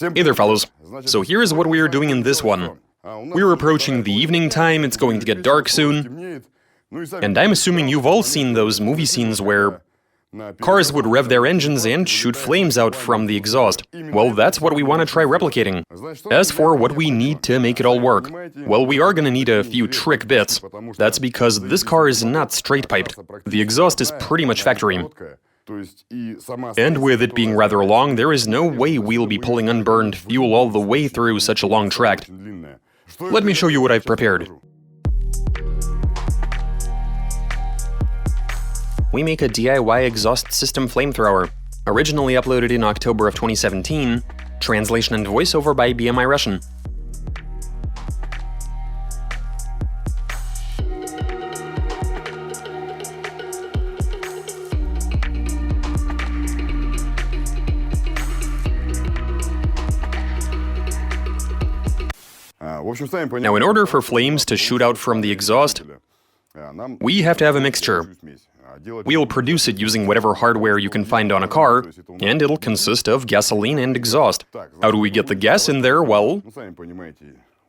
Hey there, fellows. So here's what we are doing in this one. We're approaching the evening time, it's going to get dark soon. And I'm assuming you've all seen those movie scenes where cars would rev their engines and shoot flames out from the exhaust. Well, that's what we want to try replicating. As for what we need to make it all work, well, we are gonna need a few trick bits. That's because this car is not straight piped. The exhaust is pretty much factory. And with it being rather long, there is no way we'll be pulling unburned fuel all the way through such a long tract. Let me show you what I've prepared. We make a DIY exhaust system flamethrower, originally uploaded in October of 2017, translation and voiceover by BMI Russian. Now, in order for flames to shoot out from the exhaust, we have to have a mixture. We'll produce it using whatever hardware you can find on a car, and it'll consist of gasoline and exhaust. How do we get the gas in there? Well,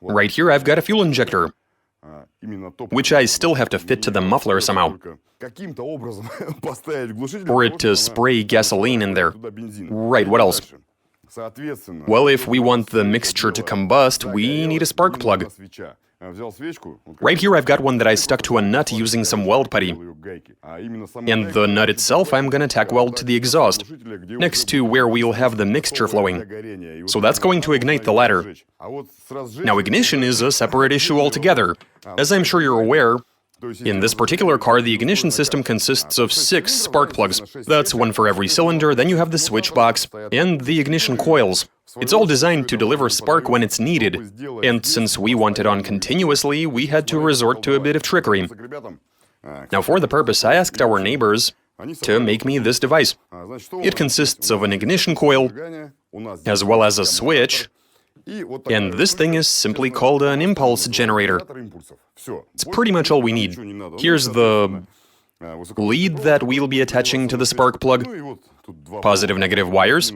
right here I've got a fuel injector, which I still have to fit to the muffler somehow, for it to spray gasoline in there. Right, what else? Well, if we want the mixture to combust, we need a spark plug. Right here I've got one that I stuck to a nut using some weld putty. And the nut itself I'm gonna tack weld to the exhaust, next to where we'll have the mixture flowing. So that's going to ignite the latter. Now, ignition is a separate issue altogether. As I'm sure you're aware, in this particular car, the ignition system consists of 6 spark plugs. That's one for every cylinder, then you have the switch box, and the ignition coils. It's all designed to deliver spark when it's needed, and since we want it on continuously, we had to resort to a bit of trickery. Now, for the purpose, I asked our neighbors to make me this device. It consists of an ignition coil, as well as a switch, and this thing is simply called an impulse generator. It's pretty much all we need. Here's the lead that we'll be attaching to the spark plug, positive-negative wires.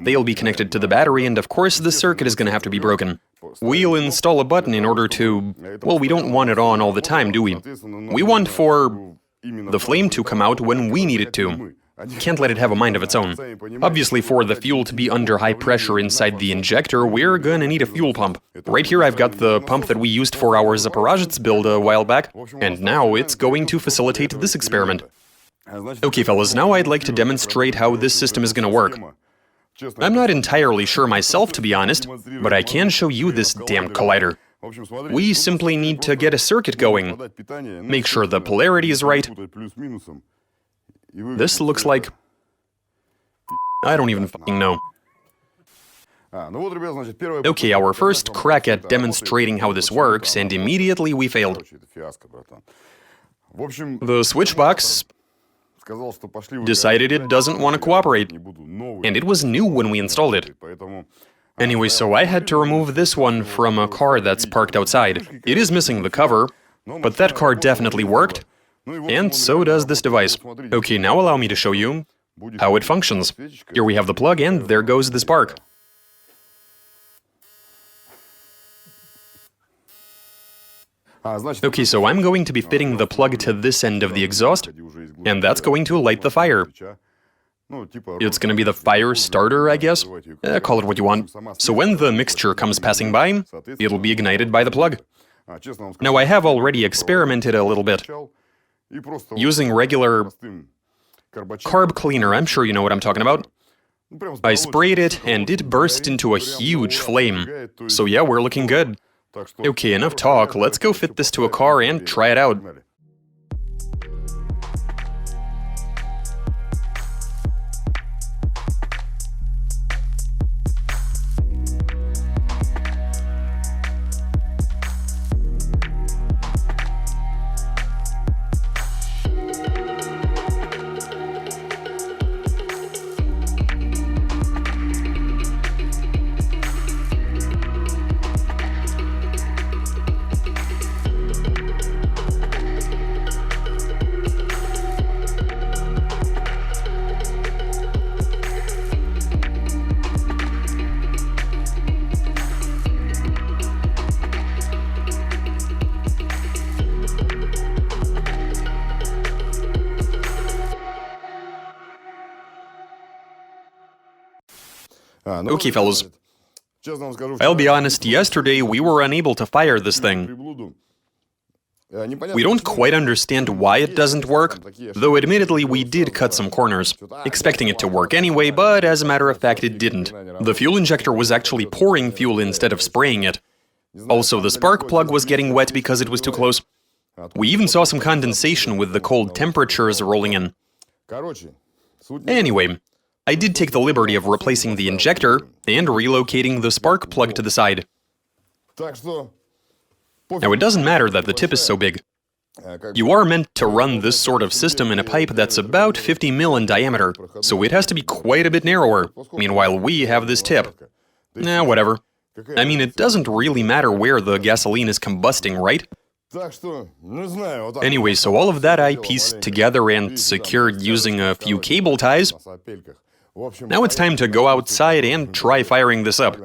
They'll be connected to the battery, and of course the circuit is going to have to be broken. We'll install a button in order to... well, we don't want it on all the time, do we? We want for the flame to come out when we need it to. Can't let it have a mind of its own. Obviously, for the fuel to be under high pressure inside the injector, we're gonna need a fuel pump. Right here I've got the pump that we used for our Zaporozhets build a while back, and now it's going to facilitate this experiment. Okay, fellas, now I'd like to demonstrate how this system is gonna work. I'm not entirely sure myself, to be honest, but I can show you this damn collider. We simply need to get a circuit going, make sure the polarity is right. This looks like... I don't even fucking know. Okay, our first crack at demonstrating how this works, and immediately we failed. The switch box decided it doesn't want to cooperate, and it was new when we installed it. Anyway, so I had to remove this one from a car that's parked outside. It is missing the cover, but that car definitely worked. And so does this device. Okay, now allow me to show you how it functions. Here we have the plug, and there goes the spark. Okay, so I'm going to be fitting the plug to this end of the exhaust, and that's going to light the fire. It's going to be the fire starter, I guess? Call it what you want. So when the mixture comes passing by, it'll be ignited by the plug. Now, I have already experimented a little bit. Using regular carb cleaner, I'm sure you know what I'm talking about. I sprayed it, and it burst into a huge flame. So yeah, we're looking good. Okay, enough talk, let's go fit this to a car and try it out. Okay, fellas. I'll be honest, yesterday we were unable to fire this thing. We don't quite understand why it doesn't work, though admittedly we did cut some corners, expecting it to work anyway, but as a matter of fact it didn't. The fuel injector was actually pouring fuel instead of spraying it. Also, the spark plug was getting wet because it was too close. We even saw some condensation with the cold temperatures rolling in. Anyway, I did take the liberty of replacing the injector and relocating the spark plug to the side. Now, it doesn't matter that the tip is so big. You are meant to run this sort of system in a pipe that's about 50 mil in diameter, so it has to be quite a bit narrower. Meanwhile, we have this tip. Nah, whatever. I mean, it doesn't really matter where the gasoline is combusting, right? Anyway, so all of that I pieced together and secured using a few cable ties. Now it's time to go outside and try firing this up.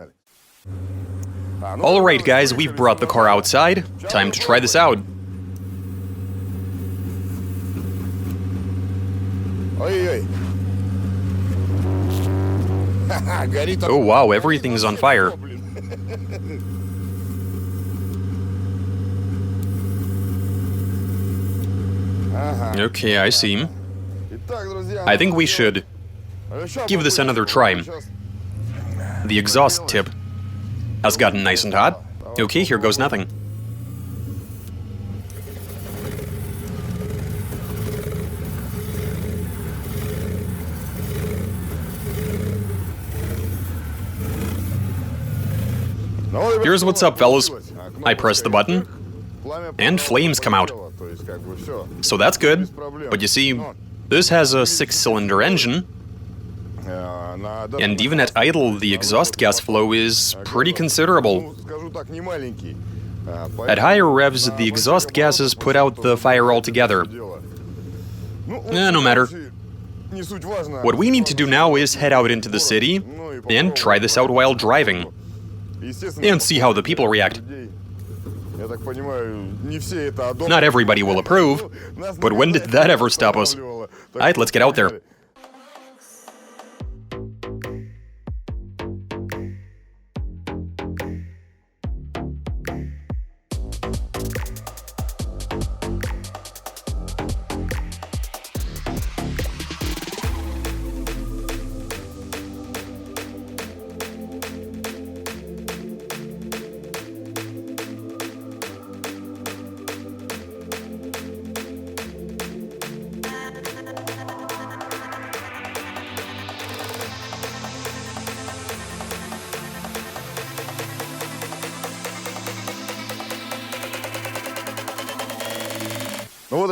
Alright guys, we've brought the car outside. Time to try this out. Oh wow, everything's on fire. Okay, I see. I think we should give this another try. The exhaust tip has gotten nice and hot. Okay, here goes nothing. Here's what's up, fellas. I press the button, and flames come out. So that's good, but you see, this has a 6-cylinder engine, and even at idle, the exhaust gas flow is pretty considerable. At higher revs, the exhaust gases put out the fire altogether. No matter. What we need to do now is head out into the city and try this out while driving, and see how the people react. Not everybody will approve, but when did that ever stop us? Alright, let's get out there.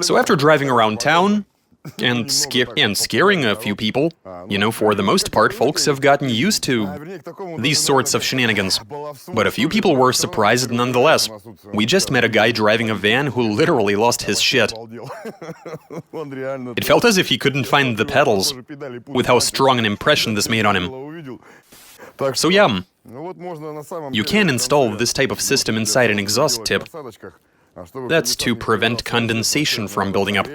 So after driving around town and scaring a few people, you know, for the most part, folks have gotten used to these sorts of shenanigans. But a few people were surprised nonetheless. We just met a guy driving a van who literally lost his shit. It felt as if he couldn't find the pedals, with how strong an impression this made on him. So yeah, you can install this type of system inside an exhaust tip. That's to prevent condensation from building up.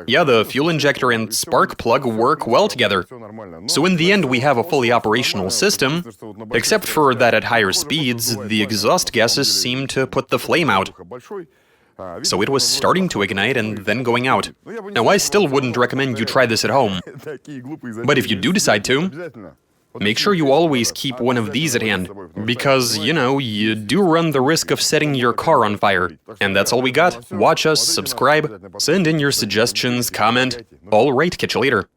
Yeah, the fuel injector and spark plug work well together. So in the end, we have a fully operational system, except for that at higher speeds, the exhaust gases seem to put the flame out. So it was starting to ignite and then going out. Now, I still wouldn't recommend you try this at home. But if you do decide to, make sure you always keep one of these at hand, because, you know, you do run the risk of setting your car on fire. And that's all we got. Watch us, subscribe, send in your suggestions, comment. All right, catch you later.